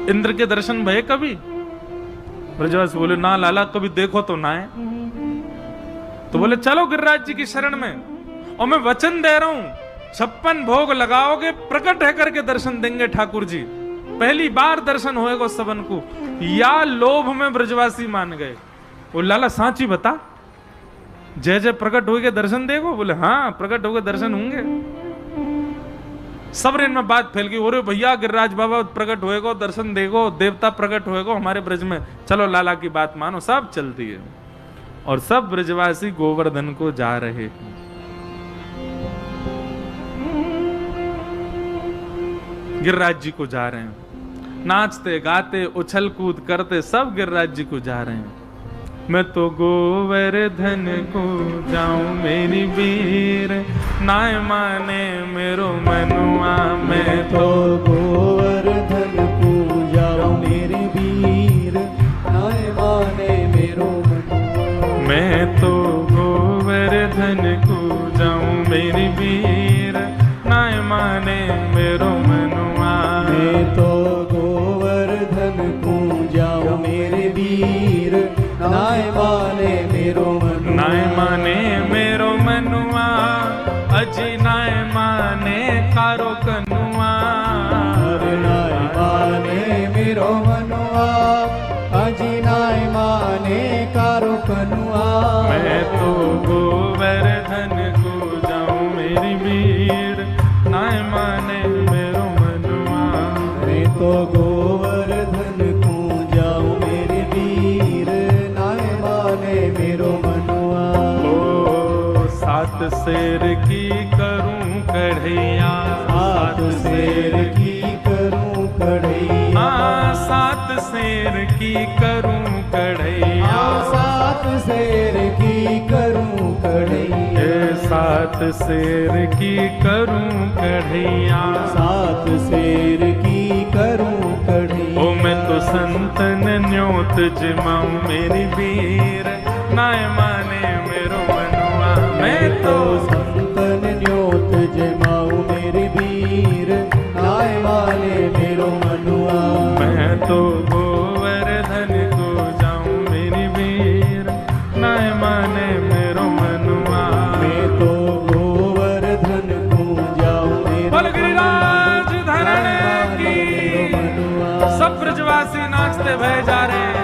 इंद्र के दर्शन भये कभी? ब्रजवासी बोले ना लाला, कभी देखो तो ना है। तो बोले चलो गिरिराज जी की शरण में, और मैं वचन दे रहा हूं 56 भोग लगाओगे, प्रकट है करके दर्शन देंगे ठाकुर जी। पहली बार दर्शन होएगा सबन को। या लोभ में ब्रजवासी मान गए। वो लाला सांची बता, जय जय प्रकट होगे दर्शन देगो? बोले हाँ प्रकट होगे दर्शन होंगे। सब रेन में बात फैल गई, अरे भैया गिरिराज बाबा प्रकट होएगो, दर्शन देगो, देवता प्रकट होएगो हमारे ब्रज में, चलो लाला की बात मानो। सब चलती है और सब ब्रजवासी गोवर्धन को जा रहे हैं। गिरिराज जी को जा रहे हैं, नाचते गाते उछल कूद करते सब गिरिराज जी को जा रहे हैं। मैं तो गोवर्धन को जाऊं मेरी वीर, नाय माने मेरो मनुआ। मैं तो गोवर्धन को जाऊं मेरी वीर, नाय माने मेरो मनुआ। मैं तो गोवर्धन को जाऊं मेरी वीर, नाय माने मेरो मनुआ। मैं तो गोवर्धन को जाऊं मेरे वीर, नाय माने मेरो मनुआ। नाय माने मेरो मनुआ, अजी नाय माने कारो कनुआ। नाय माने मेरो मनुआ, अजी नाय माने कारो कनुआ। मैं तो गोवर्धन को जाऊं मेरी वीर, नाय माने मेरो मनुआ। मैं तो गोवर्धन को जाऊं मेरे वीर, नाय माने मेरो मनुआ। ओ सात शेर की करूं कढ़ैया, सात शेर की करूं कढ़ैया। हाँ सात शेर की करूं कढ़ैया। सात शेर की करूं कढ़ैया। सात शेर की करूं कढ़ैया। सात शेर की करूं कढ़ैया। ओ मैं तो संतन न्योत जिमाऊं मेरी वीर, नाय माने मेरो मनुआ। मैं तो संतन न्योत जमाऊं मेरे वीर, नाय माने मेरो मनुआ। मैं तो गोवर्धन को जाऊं मेरी वीर, नाय माने मेरो मनुआ। मैं तो गोवर्धन को जाऊं मेरे बोल गिरिराज धरण की। मनुआ। सब ब्रजवासी नाचते भय जा रहे हैं।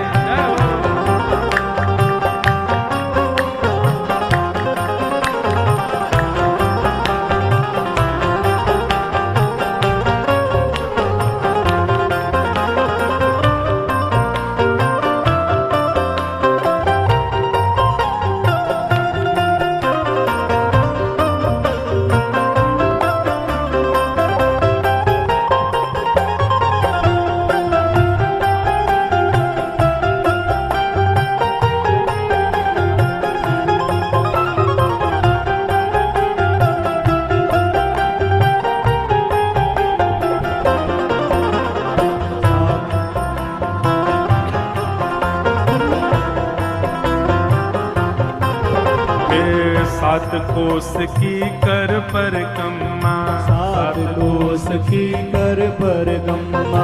सात कोस की कर पर कम्मा। सात कोस की कर पर गम्मा।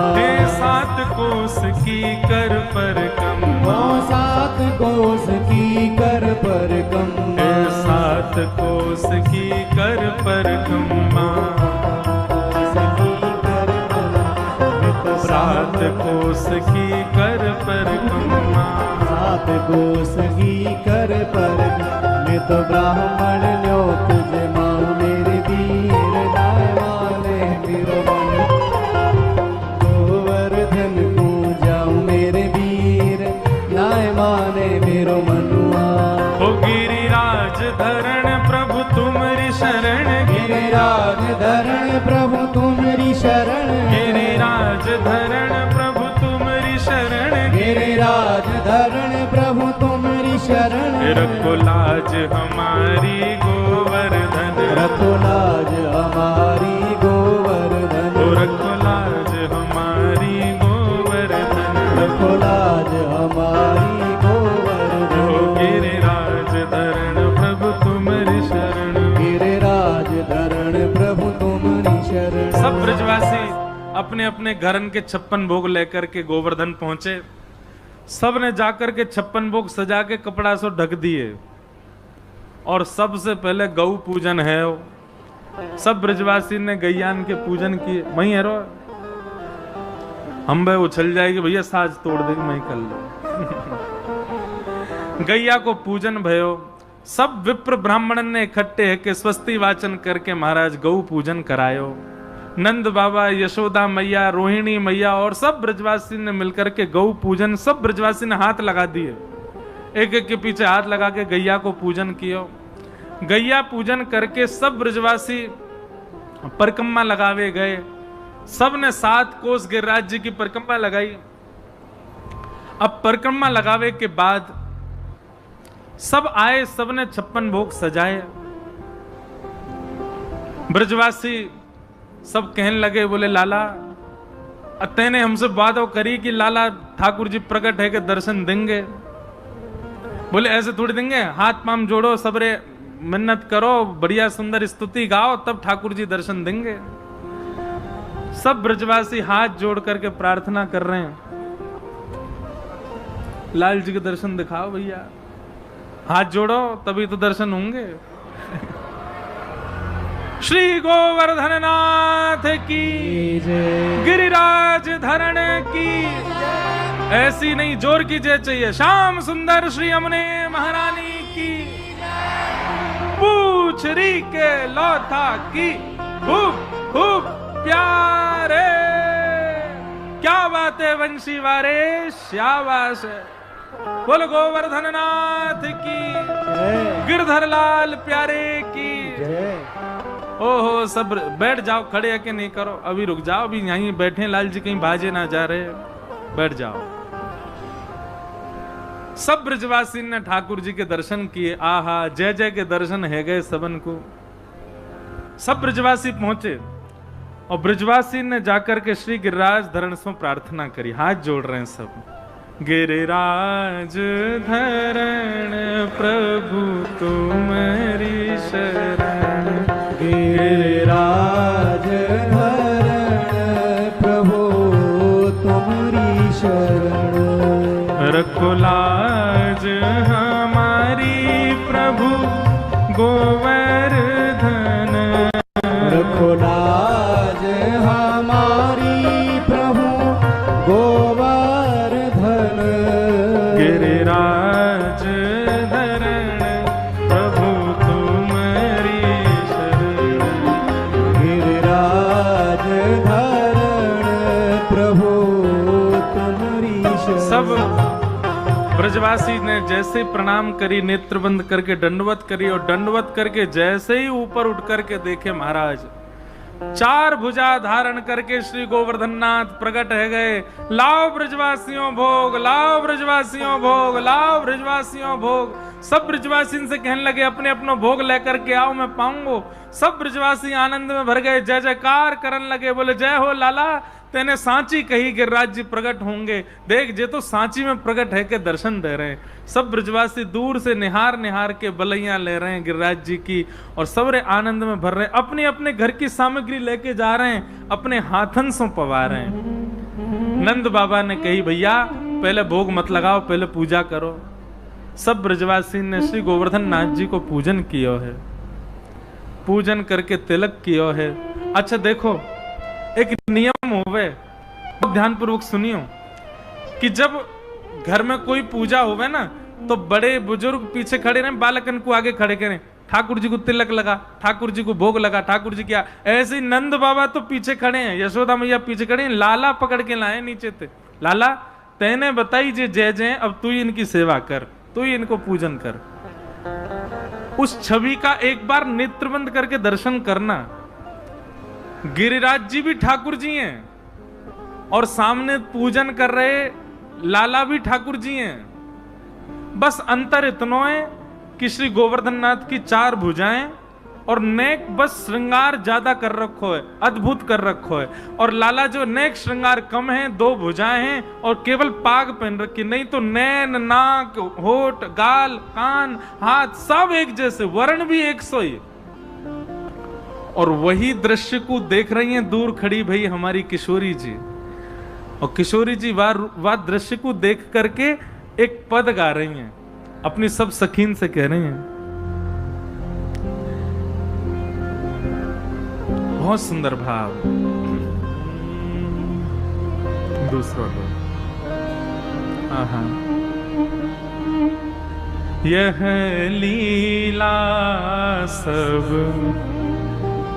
सात कोस की कर पर कम्मा। सात कोस की कर पर गम्मा। सात कोस की कर पर कम्मा। सात कोस की कर पर कम्मा। सात कोस की कर पर। मैं तो ब्राह्मण न्योत जमाऊं मेरे वीर, नाय माने मेरो मनुआ। गोवर्धन को जाऊं मेरे वीर, नाय माने मेरो मनुआ। ओ गिरिराज धरण प्रभु तुम्हारी शरण। गिरिराज धरण प्रभु तुम्हारी शरण। गिरिराज धरण प्रभु तुम्हारी शरण। गिरिराज धरण प्रभु तुम्हारी शरण। रखो लाज हमारी गोवर्धन। रखो लाज हमारी गोवर्धन। रखो लाज हमारी गोवर्धन। रखो लाज हमारी गोवर्धन। गिरिराज धरण प्रभु तुम्हारी शरण। गिरिराज धरण प्रभु तुम्हारी शरण। सब ब्रजवासी अपने अपने घरन के 56 भोग लेकर के गोवर्धन पहुंचे। सब ने जाकर के 56 भोग सजा के कपड़ा से ढक दिए और सबसे पहले गौ पूजन है। सब ब्रजवासी ने गैयान के पूजन किए। वही है रो हम भाई उछल जाएगी भैया, साज तोड़ देगी मैं कर लो। गैया को पूजन भयो। सब विप्र ब्राह्मण ने इकट्ठे है के स्वस्ति वाचन करके महाराज गौ पूजन करायो। नंद बाबा, यशोदा मैया, रोहिणी मैया और सब ब्रजवासी ने मिलकर के गौ पूजन, सब ब्रजवासी ने हाथ लगा दिए, एक एक के पीछे हाथ लगा के गैया को पूजन किया। गैया पूजन करके सब ब्रजवासी परिक्रमा लगावे गए। सब ने 7 कोस गिरिराज जी की परिक्रमा लगाई। अब परिक्रमा लगावे के बाद सब आए, सब ने 56 भोग सजाए। ब्रजवासी सब कहने लगे, बोले लाला अतने हमसे बात करी कि लाला ठाकुर जी प्रकट है के दर्शन देंगे। बोले ऐसे थोड़ी देंगे, हाथ पाम जोड़ो, सबरे मिन्नत करो, बढ़िया सुंदर स्तुति गाओ, तब ठाकुर जी दर्शन देंगे। सब ब्रजवासी हाथ जोड़ करके प्रार्थना कर रहे हैं, लाल जी के दर्शन दिखाओ भैया, हाथ जोड़ो तभी तो दर्शन होंगे। श्री गोवर्धन नाथ की, गिरिराज धरण की, ऐसी नहीं जोर की जय चाहिए। श्याम सुंदर श्री अमने महारानी की, पूछरी के लौथा की, खूब खूब प्यारे। क्या बात है वंशी वारे, शाबाश है। बोल गोवर्धन नाथ की, गिरधर लाल प्यारे की। ओहो सब बैठ जाओ, खड़े आके नहीं करो, अभी रुक जाओ, अभी यहीं बैठे, लाल जी कहीं बाजे ना जा रहे, बैठ जाओ। सब ब्रजवासी ने ठाकुर जी के दर्शन किए। आहा जय जय के दर्शन है गए सबन को। सब ब्रजवासी पहुंचे और ब्रजवासी ने जाकर के श्री गिरिराज धरण से प्रार्थना करी, हाथ जोड़ रहे हैं सब। गिरिराज धरण प्रभु तुम्हारी शरण, गिरिराज धरण प्रभु तुम्हारी शरण। रखो लाज हमारी प्रभु गोवर्धन, रखो लाज हमारी प्रभु गोवर्धन। गिरिराज धरण प्रभु तुम्हारी शरण, गिरिराज धरण प्रभु तुम्हारी शरण। सब ब्रजवासी ने जैसे प्रणाम करी, नेत्र बंद करके दंडवत करी और दंडवत करके जैसे ही ऊपर उठ करके देखे महाराज 4 भुजा धारण करके श्री गोवर्धन नाथ प्रकट है गए। लाओ ब्रजवासियों भोग, लाओ ब्रजवासियों भोग, लाओ ब्रजवासियों भोग। सब ब्रजवासी से कहने लगे अपने अपनो भोग लेकर के आओ, मैं पाऊंगो। सब ब्रजवासी आनंद में भर गए, जय जयकार करने लगे, बोले जय हो लाला, तेने सांची कही गिरिराज जी प्रकट होंगे, देख जे तो सांची में प्रकट है के दर्शन दे रहे हैं। सब ब्रजवासी दूर से निहार निहार के बलैया ले रहे हैं गिरिराज जी की और सबरे आनंद में भर रहे हैं। अपने अपने घर की सामग्री लेके जा रहे हैं, अपने हाथन से पवा रहे हैं। नंद बाबा ने कही भैया पहले भोग मत लगाओ, पहले पूजा करो। सब ब्रजवासी ने श्री गोवर्धन नाथ जी को पूजन किया है, पूजन करके तिलक किया है। अच्छा देखो एक नियम होवे, ध्यान पूर्वक सुनियो कि जब घर में कोई पूजा होवे ना तो बड़े बुजुर्ग पीछे खड़े रहे, बालकन को आगे खड़े करें। ठाकुर जी को तिलक लगा, ठाकुर जी को भोग लगा, ठाकुर जी क्या। ऐसे ही नंद बाबा तो पीछे खड़े हैं, यशोदा मैया पीछे खड़े हैं, लाला पकड़ के लाए नीचे थे। लाला तेने बताई जे जय जय, अब तू ही इनकी सेवा कर, तू ही इनको पूजन कर। उस छवि का एक बार नेत्रबंद करके दर्शन करना। गिरिराज जी भी ठाकुर जी हैं और सामने पूजन कर रहे लाला भी ठाकुर जी हैं। बस अंतर इतना है कि श्री गोवर्धन नाथ की 4 भुजाएं और नेक बस श्रृंगार ज्यादा कर रखो है, अद्भुत कर रखो है। और लाला जो नेक श्रृंगार कम है, 2 भुजाएं हैं और केवल पाग पहन रखी, नहीं तो नैन, नाक, होठ, गाल, कान, हाथ सब एक जैसे, वर्ण भी 100 ही। और वही दृश्य को देख रही हैं दूर खड़ी भाई हमारी किशोरी जी। और किशोरी जी वह दृश्य को देख करके एक पद गा रही हैं, अपनी सब सखीन से कह रही हैं। बहुत सुंदर भाव। दूसरा दो। यह लीला सब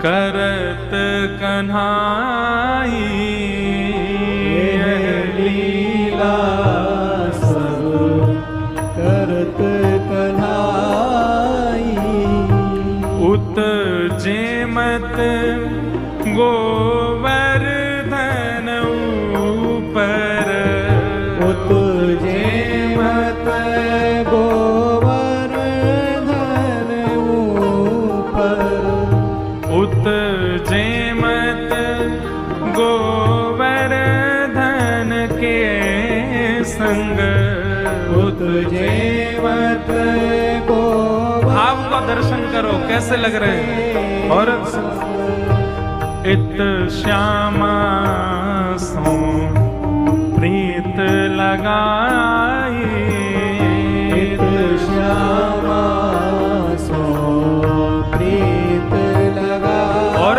करत कन्हाई, यह लीला सब करत कन्हाई। उत जेमत गोवर्धन ऊपर, उत जेमत गोवर्धन ऊपर। उत जेमत गोवर्धन के संग, उत जेमत भाव का दर्शन करो कैसे लग रहे हैं। और इत श्यामा सो प्रीत लगाई, इत श्यामा सो प्रीत लगाई। और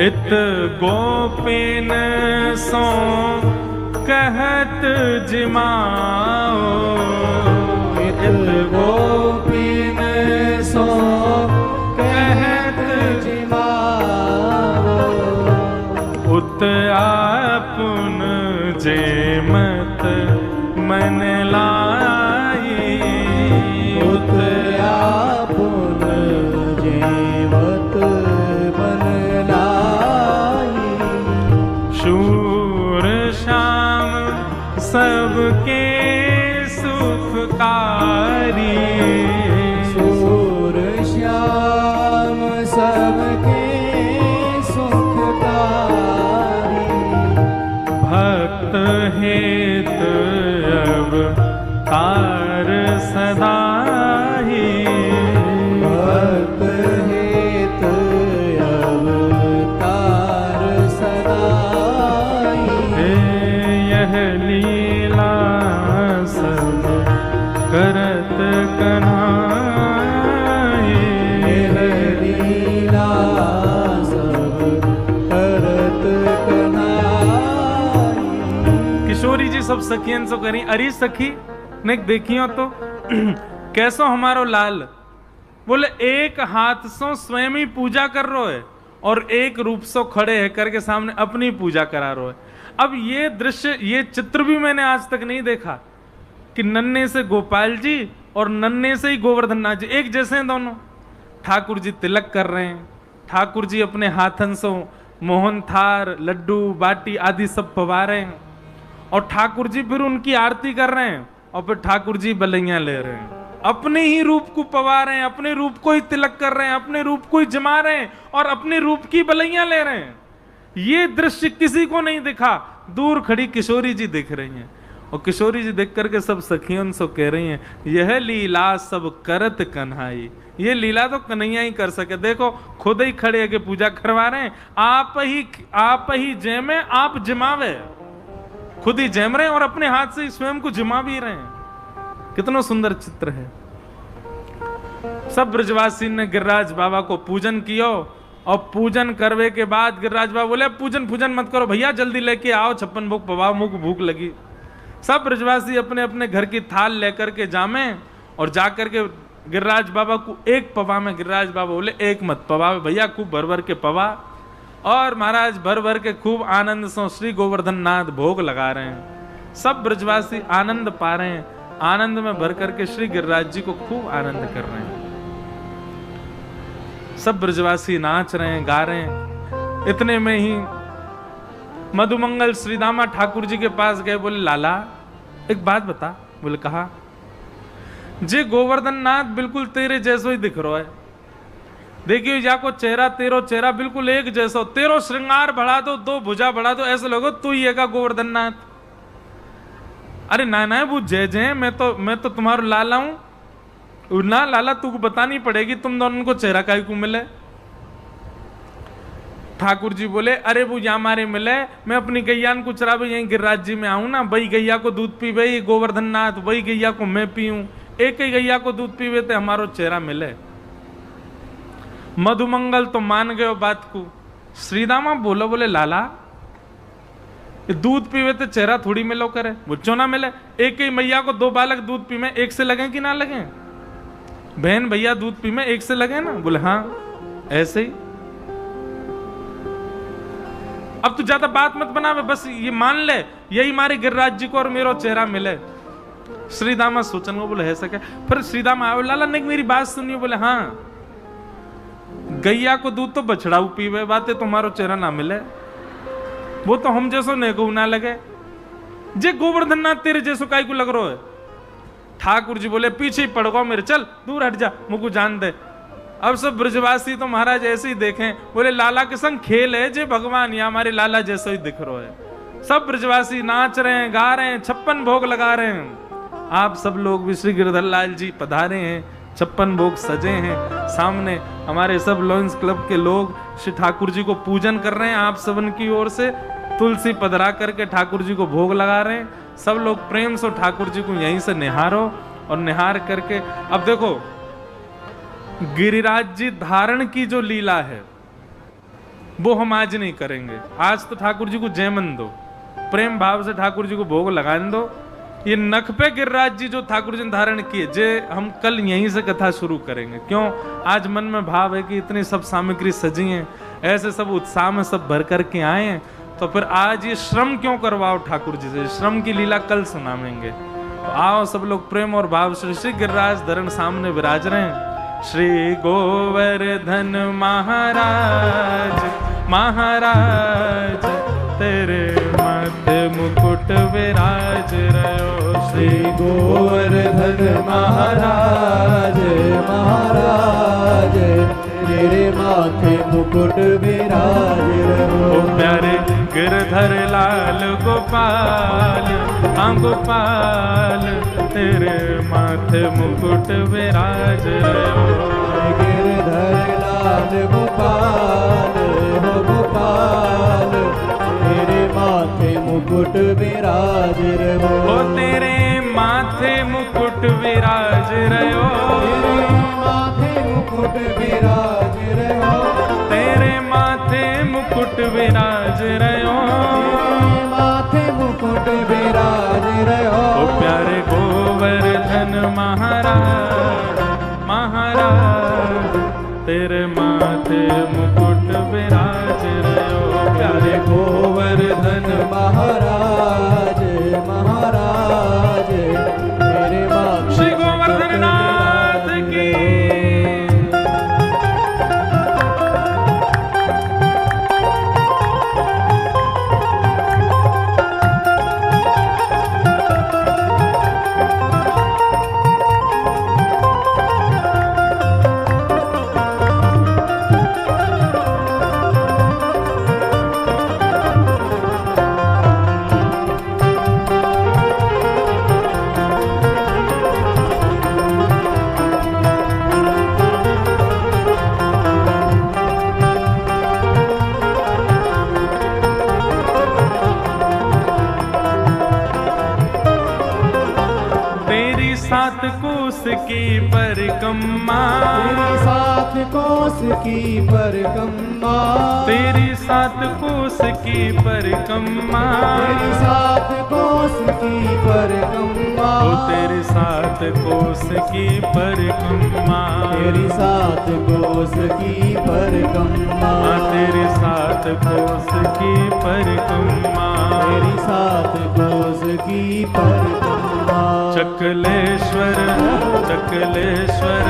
इत गोपिन सो कहत जिमाओ, इत गोपिन सो कहत जिमाओ। उत आपुन जेमत मन लाई, उत आपुन जेमत मन लाई। शूर श्याम सबके सुखकारी, शूर श्याम सबके सुखकारी। भक्त हेत अब तार सदाही, भक्त हेत अवतार सदाई। यह लीला सब करत कन्हाई, यह लीला सब करत कन्हाई। किशोरी जी सब सखियन सो करी। अरे सखी ने देखियो तो कैसो हमारो लाल, बोले एक हाथ सो स्वयं ही पूजा कर रो है और एक रूप सो खड़े है करके सामने अपनी पूजा करा रो है। अब ये दृश्य, ये चित्र भी मैंने आज तक नहीं देखा कि नन्हे से गोपाल जी और नन्हे से ही गोवर्धन नाथ जी एक जैसे हैं दोनों। ठाकुर जी तिलक कर रहे हैं, ठाकुर जी अपने हाथन से मोहन थार लड्डू बाटी आदि सब पवा रहे हैं, और ठाकुर जी फिर उनकी आरती कर रहे हैं, और फिर ठाकुर जी बलैया ले रहे हैं, अपने ही रूप को पवा रहे हैं, अपने रूप को ही तिलक कर रहे हैं, अपने रूप को ही जमा रहे हैं और अपने रूप की बलैया ले रहे हैं। ये दृश्य किसी को नहीं दिखा, दूर खड़ी किशोरी जी दिख रही हैं। और किशोरी जी देख करके सब सखियों से कह रही हैं, यह लीला सब करत कन्हाई। ये लीला तो कन्हैया ही कर सके। देखो खुद ही खड़े के पूजा करवा रहे हैं, आप ही जैमे आप जमावे, खुद ही जम रहे हैं और अपने हाथ से स्वयं को जमा भी रहे हैं। कितना सुंदर चित्र है। सब ब्रजवासी ने गिरिराज बाबा को पूजन किया, और पूजन करवे के बाद गिरिराज बाबा बोले पूजन मत करो भैया, जल्दी लेके आओ 56 भोग पवाओ, मुख भूख लगी। सब ब्रजवासी अपने अपने घर की थाल लेकर के जामे, और जाकर के गिरिराज बाबा को एक पवा में गिरिराज बाबा बोले एक मत पवा भैया, खूब भर भर के पवा। और महाराज भर भर के खूब आनंद से श्री गोवर्धन नाथ भोग लगा रहे हैं। सब ब्रजवासी आनंद पा रहे हैं, आनंद में भर करके श्री गिरिराज जी को खूब आनंद कर रहे हैं। सब ब्रजवासी नाच रहे हैं, गा रहे हैं। इतने में ही मधुमंगल श्रीदामा ठाकुर जी के पास गए, बोले लाला एक बात बता। बोले कहा, जे गोवर्धन नाथ बिल्कुल तेरे जैसो ही दिख रहा है। देखियो जाको चेहरा तेरो चेहरा बिल्कुल एक जैसा, तेरो श्रृंगार बढ़ा दो भुजा बढ़ा दो, ऐसे लगो तू ही है का गोवर्धन नाथ। अरे ना वो जय जय, मैं तो तुम्हारा लाला हूं ना। लाला तू को बतानी पड़ेगी, तुम दोनों को चेहरा काहे को मिले। ठाकुर जी बोले अरे वो यहाँ हमारे मिले, मैं अपनी गैया को चरावे यहीं गिरिराज जी में आऊं ना, वही गैया को दूध पीवे गोवर्धन नाथ, वही गैया को मैं पीऊं, एक ही गैया को दूध पीवे तो हमारो चेहरा मिले। मधुमंगल तो मान गयो बात को। श्रीदामा बोले लाला दूध पीवे तो चेहरा थोड़ी मिलो करे, मुझो ना मिले, एक ही मैया को दो बालक दूध पी में एक से लगे कि ना लगे, बहन भैया दूध पी में एक से लगे ना, बोले हाँ ऐसे ही। अब तू ज्यादा बात मत बनावे, बस ये मान ले यही हमारे गिरिराज जी को और मेरा चेहरा मिले। श्रीदामा सोचन को बोले ऐसा क्या, फिर श्रीदामा आवे लाला ने मेरी बात सुनिए, बोले हाँ गैया को दूध तो बछड़ाऊ पीवे, बातें तुम्हारो चेहरा ना मिले, वो तो हम जैसो नेको ना लगे, जे गोवर्धन नाथ तेरे जैसो काय को लग रहा है। ठाकुर जी बोले पीछे ही पड़ गो मेरे, चल दूर हट जा, मुझको जान दे। अब सब ब्रजवासी तो महाराज ऐसे ही देखें, बोले लाला के संग खेल है जे भगवान, या हमारे लाला जैसा ही दिख रहा है। सब ब्रजवासी नाच रहे हैं, गा रहे हैं, 56 भोग लगा रहे हैं। आप सब लोग भी श्री गिरधर लाल जी पधारे हैं, 56 भोग सजे हैं सामने। हमारे सब लॉयंस क्लब के लोग श्री ठाकुर जी को पूजन कर रहे हैं, आप सबन की ओर से तुलसी पधरा करके ठाकुर जी को भोग लगा रहे हैं। सब लोग प्रेम से ठाकुर जी को यहीं से निहारो, और निहार करके अब देखो गिरिराज जी धारण की जो लीला है वो हम आज नहीं करेंगे। आज तो ठाकुर जी को जयमन दो, प्रेम भाव से ठाकुर जी को भोग लगाने दो। ये नख पे गिरिराज जी जो ठाकुर जी ने धारण किए, जे हम कल यहीं से कथा शुरू करेंगे। क्यों? आज मन में भाव है कि इतनी सब सामग्री सजी है, ऐसे सब उत्साह में सब भर करके आए हैं, तो फिर आज ये श्रम क्यों करवाओ ठाकुर जी से, श्रम की लीला कल सुनावेंगे। तो आओ सब लोग प्रेम और भाव से श्री गिरिराज धरण सामने विराज रहे हैं। श्री गोवर्धन महाराज महाराज तेरे माथे मुकुट विराज रहो। श्री गोवर्धन महाराज महाराज तेरे माथे मुकुट विराज रहो। प्यारे गिरधर लाल गोपाल, हाँ गोपाल तेरे माथे मुकुट विराज रहो। गिरधर लाल गोपाल हो गोपाल तेरे माथे मुकुट विराज रहो। ओ तेरे माथे मुकुट विराज रहो, तेरे माथे मुकुट विराज रहो। तेरे माथे मुकुट विराज रहो, माथे मुकुट विराज रहो। ओ प्यारे गोवर्धन महाराज महाराज तेरे माथे मुकुट विराज रहो। प्यारे गोवर्धन महाराज महाराज तेरे माथे श्री गोवर्धन नाथ की। सात कोस की परिक्रमा, तेरी सात कोस की परिक्रमा, तेरी सात कोस की परिक्रमा, तेरी सात कोस की परिक्रमा, ओ तेरी सात कोस की परिक्रमा, तेरी सात कोस की परिक्रमा, तेरी सात कोस की परिक्रमा, तेरी सात कोस की परिक्रमा। चकलेश्वर चकलेश्वर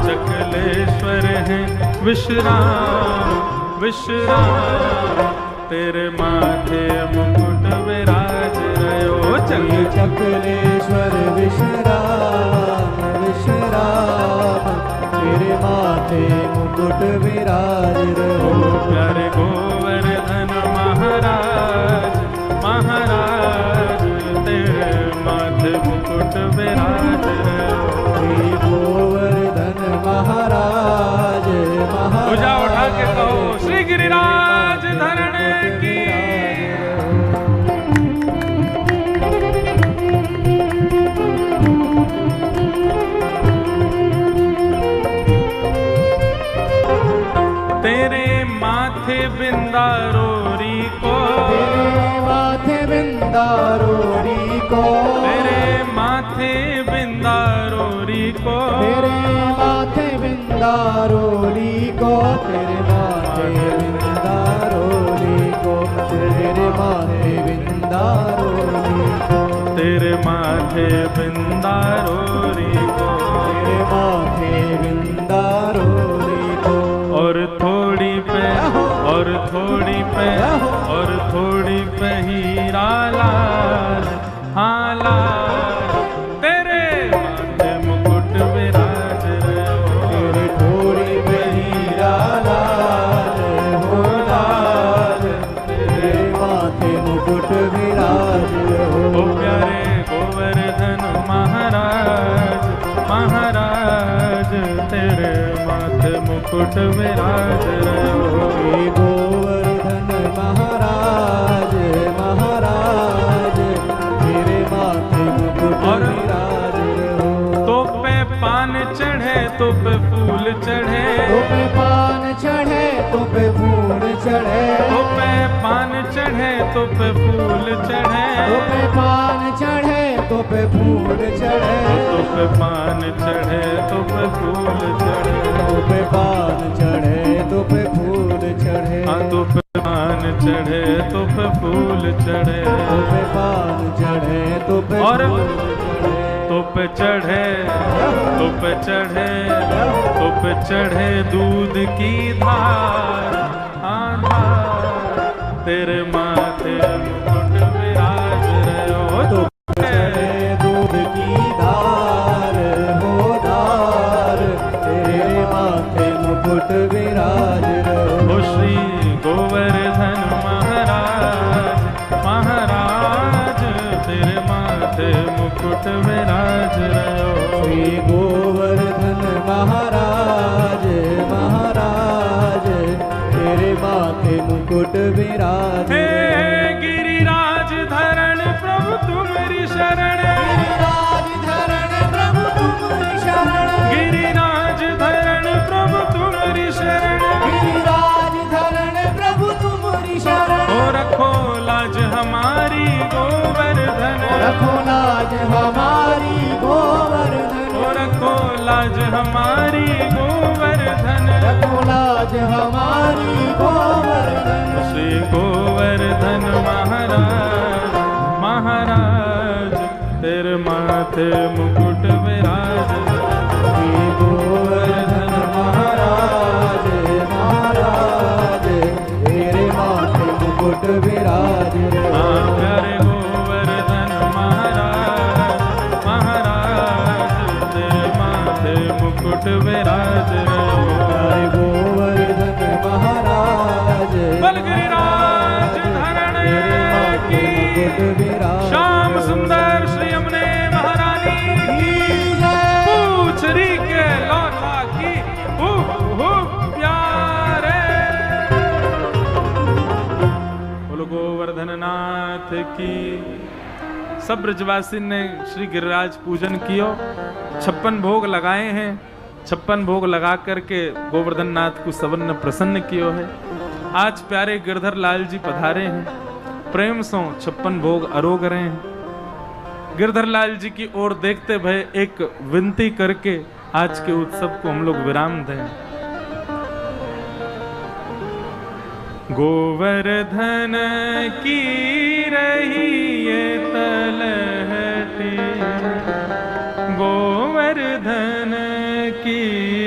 चकलेश्वर है विश्राम विश्राम तेरे माथे मुकुट विराज रहो। चकलेश्वर विश्राम विश्राम तेरे माथे मुकुट विराज रहो। प्यारे गोवर्धन महाराज महाराज तेरे माथे मुकुट विराज रहो। गोवर्धन महाराज महाराज उठा के कहो श्री गिरिराज बिंदारोरी को, तेरे माथे बिंदारोरी को, तेरे माथे बिंदारोरी को, तेरे माथे बिंदारोरी को, तेरे माथे बिंदारोरी को, तेरे माथे बिंदारोरी को, तेरे माथे बिंदारोरी को। और थोड़ी पे और थोड़ी पे और थोड़ी पे हीरा लाल, हाँ लाल, तेरे माथे मुकुट विराज रहे हो, तेरे थोड़ी पे हीरा लाल हो लाल, तेरे माथे मुकुट विराज हो। ओ प्यारे गोवर्धन महाराज, महाराज तेरे माथे मुकुट विराज रहे हो। हे गोवर्धन महाराज, महाराज तेरे माथे मुकुट और विराज हो। तो पे पान चढ़े तो पे फूल चढ़े, तो पे पान चढ़े तो पे फूल चढ़े, तो पे पान चढ़े तो पे फूल चढ़े, तो पे पान चढ़े तो पे फूल चढ़े, तो पे पान चढ़े तो पे फूल चढ़े, तो पे पान चढ़े तो पे फूल चढ़े, हाँ तो पे पान चढ़े तो पे फूल चढ़े, तो पे पान चढ़े तो पे और फूल चढ़े। तो पे चढ़े, तो पे चढ़े, तो पे चढ़े दूध की धार, हाँ धार, तेरे माथे मुकुट विराज रहे हो। तो चढ़े दूध की धार हो धार, तेरे माथे मुकुट विराज रहो। ओ श्री गोवर्धन महाराज, महाराज तेरे माथे मुकुट विराज रहे हो। श्री गोवर्धन महाराज, महाराज तेरे माथे मुकुट विराज हे रहो। गिरिराज धरण प्रभु तुम्हारी शरण, गिरिराज धरण प्रभु तुम्हारी शरण, गिरिराज धरण प्रभु तुम्हारी शरण, गिरिराज धरण प्रभु तुम्हारी शरण। ओ रखो लाज हमारी गोवर्धन, रखो लाज हमारी गोवर्धन, ओ रखो लाज हमारी गोवर्धन, रखो लाज हमारी गोवर्धन। श्री गोवर्धन महाराज, महाराज तेरे माथे मुकुट विराज, श्री गोवर्धन महाराज, महाराज तेरे माथे मुकुट विराज हाँ रहो। प्यारे गोवर्धन महाराज, महाराज तेरे माथे मुकुट विराज रहो। जय गोवर्धन महाराज, बल गिरिराज धरण तेरे माथे मुकुट की, विराज श्याम रहो। सुंदर श्री यमुने महारानी की, पूछरी के लौटा की, प्यारे। बोलो गोवर्धन नाथ की। सब ब्रजवासी ने श्री गिरिराज पूजन कियो, 56 भोग लगाए हैं, 56 भोग लगा करके गोवर्धन नाथ को सबन ने प्रसन्न कियो है। आज प्यारे गिरधर लाल जी पधारे हैं, प्रेम सो 56 भोग अरोग रहे हैं। गिरधर लाल जी की ओर देखते भय एक विनती करके आज के उत्सव को हम लोग विराम दें। गोवर्धन की रही ये तलहटी, गोवर्धन की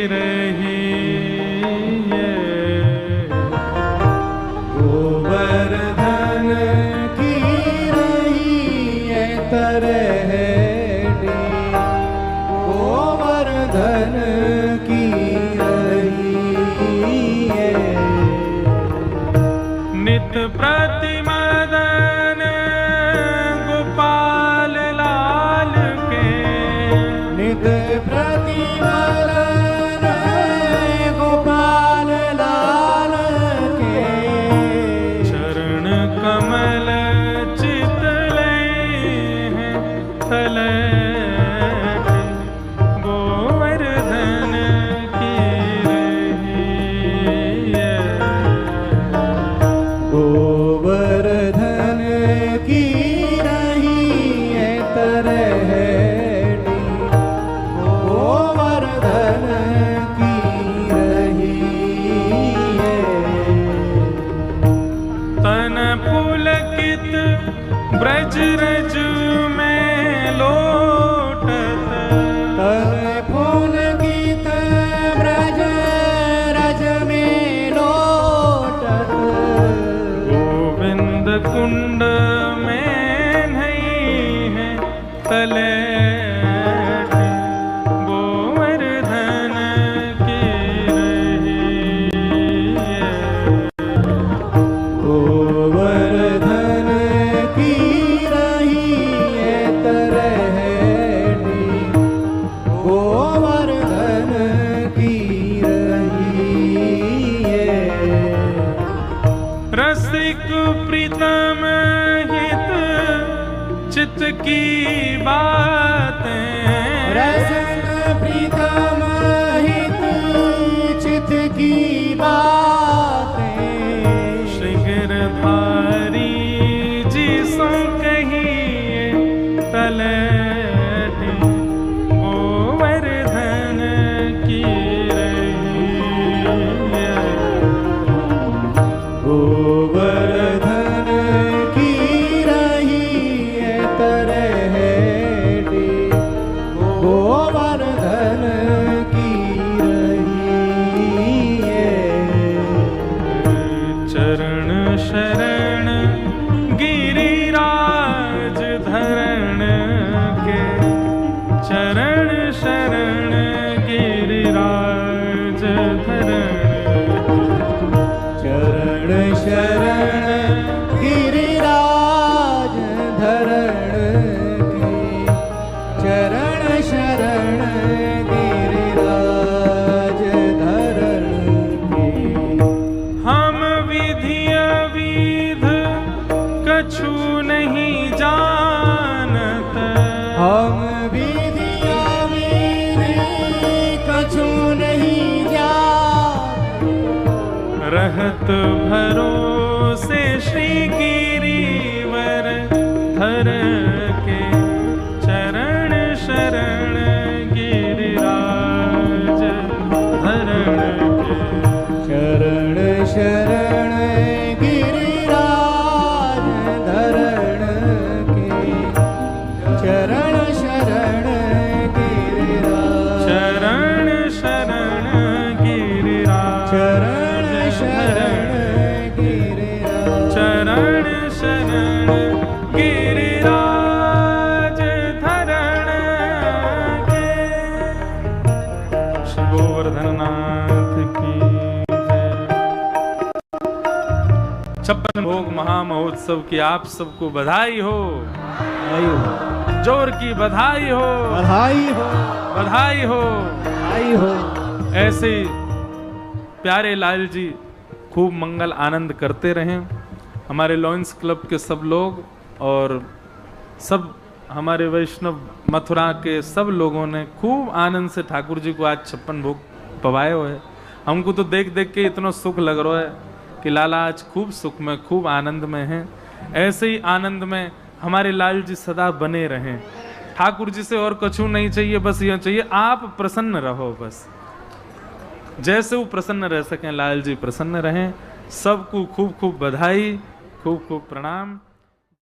रही ये, गोवर्धन की रही है तरहटी, गोवर्धन की रही है। नित प्रति मदन ब्रज रज में लोटत तन फूल गीत ब्रज रज में लोटत गोविंद कुंड में नहीं है तले गोवर्धन की रही गोवर्धन की रही है तरहटी गोवर्धन की रही है रसिक प्रीतम हित चित की बातें रसिक प्रीतम हित चित की बातें श्री गिरधारी जी सो कहिए तलैटी गोवर्धन की रही गोवर्धन की रही है तरहटी गोवर्धन की रही है चरण शरण गिरिराज धरण के चरण शरण गिरिराज धरण चरण शरण गिरिराज धरण की चरण शरण गिरिराज धरण की हम विधि अविध कछु नहीं जानत हम विधिया विधि कछु नहीं जान रहत भरोसे श्री गिरिवर धर के चरण शरण गिरिराज धरण के चरण शरण गिरिराज धरण के चरण शरण गिरिराज चरण शरण गिरिराज चरण शरण गिरिराज चरण शरण गिरिराज धरण के श्री गोवर्धननाथ की जय। 56 भोग महामहोत्सव की आप सबको बधाई हो, आयु जोर की बधाई हो, बधाई हो बधाई हो। बधाई हो ऐसे प्यारे लाल जी खूब मंगल आनंद करते रहें। हमारे लॉयंस क्लब के सब लोग और सब हमारे वैष्णव मथुरा के सब लोगों ने खूब आनंद से ठाकुर जी को आज 56 भोग पवाए हुए हैं। हमको तो देख देख के इतना सुख लग रहा है कि लाला आज खूब सुख में खूब आनंद में हैं। ऐसे ही आनंद में हमारे लाल जी सदा बने रहें। ठाकुर जी से और कछु नहीं चाहिए, बस यह चाहिए आप प्रसन्न रहो। बस जैसे वो प्रसन्न रह सकें, लाल जी प्रसन्न रहें। सबको खूब खूब बधाई, खूब खूब प्रणाम।